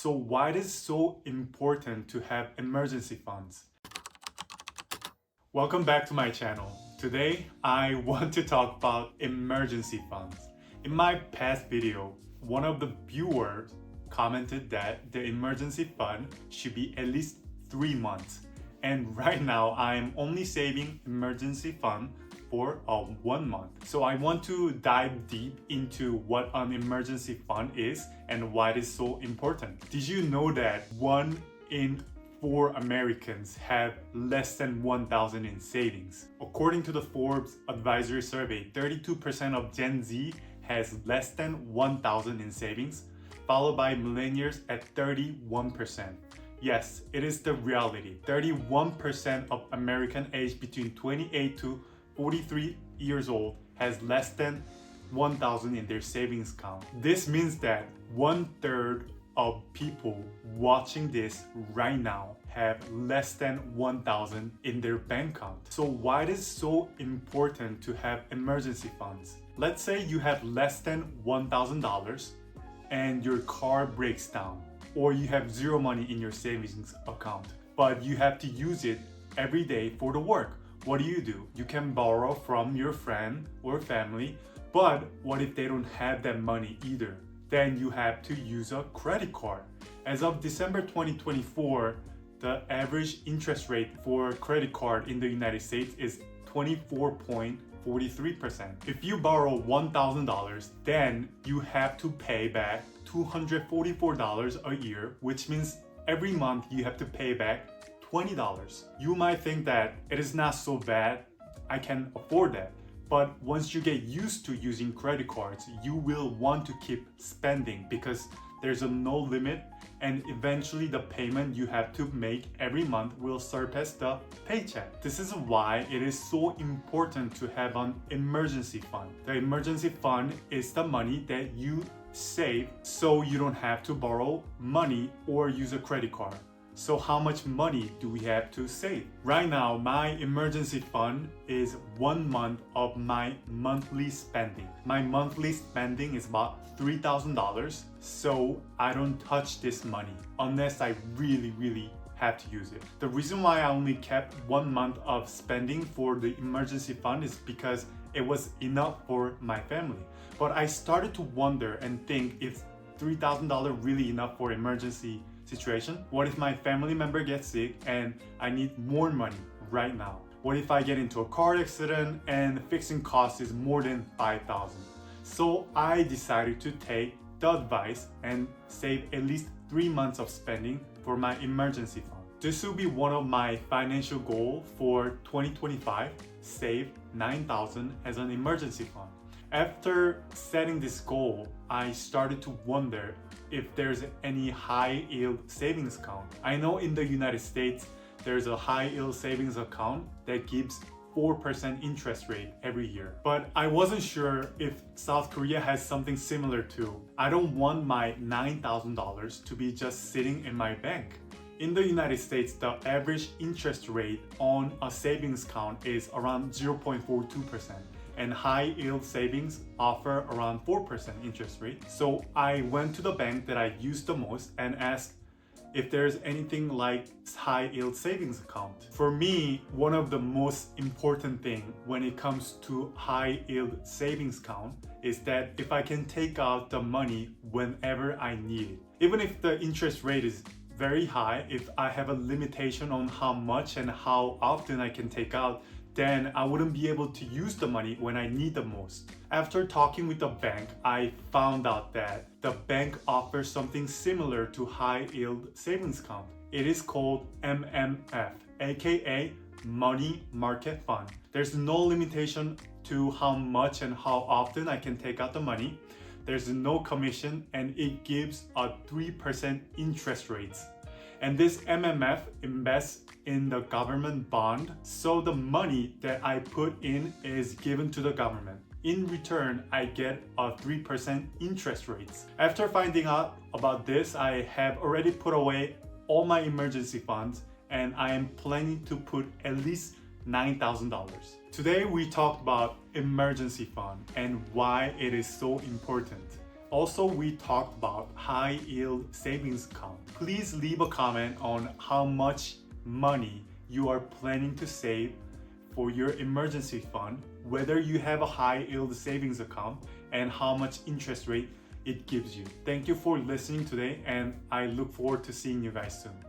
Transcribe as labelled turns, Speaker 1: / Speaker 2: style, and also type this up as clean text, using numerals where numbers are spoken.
Speaker 1: So why it is so important to have emergency funds? Welcome back to my channel. Today, I want to talk about emergency funds. In my past video, one of the viewers commented that the emergency fund should be at least 3 months. And right now, I'm only saving emergency fund for 1 month. So I want to dive deep into what an emergency fund is and why it is so important. Did you know that 1 in 4 Americans have less than 1,000 in savings? According to the Forbes advisory survey, 32% of Gen Z has less than 1,000 in savings, followed by millennials at 31%. Yes, it is the reality. 31% of American aged between 28 to 43 years old has less than 1,000 in their savings account. This means that 1/3 of people watching this right now have less than 1,000 in their bank account. So why it is so important to have emergency funds? Let's say you have less than $1,000 and your car breaks down, or you have zero money in your savings account, but you have to use it every day for the work. What do? You can borrow from your friend or family, but what if they don't have that money either? Then you have to use a credit card. As of December 2024, the average interest rate for a credit card in the United States is 24.43%. If you borrow $1,000, then you have to pay back $244 a year, which means every month you have to pay back $20. You might think that it is not so bad, I can afford that. But once you get used to using credit cards, you will want to keep spending because there's a no limit, and eventually the payment you have to make every month will surpass the paycheck. This is why it is so important to have an emergency fund. The emergency fund is the money that you save so you don't have to borrow money or use a credit card. So how much money do we have to save? Right now, my emergency fund is 1 month of my monthly spending. My monthly spending is about $3,000, so I don't touch this money unless I really have to use it. The reason why I only kept 1 month of spending for the emergency fund is because it was enough for my family. But I started to wonder and think, is $3,000 really enough for emergency situation? What if my family member gets sick and I need more money right now? What if I get into a car accident and fixing cost is more than $5,000? So I decided to take the advice and save at least 3 months of spending for my emergency fund. This will be one of my financial goals for 2025, save 9,000 as an emergency fund. After setting this goal, I started to wonder if there's any high yield savings account. I know in the United States, there's a high yield savings account that gives 4% interest rate every year. But I wasn't sure if South Korea has something similar too. I don't want my $9,000 to be just sitting in my bank. In the United States, the average interest rate on a savings account is around 0.42%. And high yield savings offer around 4% interest rate. So I went to the bank that I use the most and asked if there's anything like high yield savings account. For me, one of the most important thing when it comes to high yield savings account is that if I can take out the money whenever I need it. Even if the interest rate is very high, if I have a limitation on how much and how often I can take out, then I wouldn't be able to use the money when I need the most. After talking with the bank, I found out that the bank offers something similar to high yield savings account. It is called MMF, aka Money Market Fund. There's no limitation to how much and how often I can take out the money. There's no commission, and it gives a 3% interest rates. And this MMF invests in the government bond, so the money that I put in is given to the government. In return, I get a 3% interest rates. After finding out about this, I have already put away all my emergency funds, and I am planning to put at least $9,000. Today we talked about emergency fund and why it is so important. Also, we talked about high yield savings account. Please leave a comment on how much money you are planning to save for your emergency fund, whether you have a high yield savings account, and how much interest rate it gives you. Thank you for listening today, and I look forward to seeing you guys soon.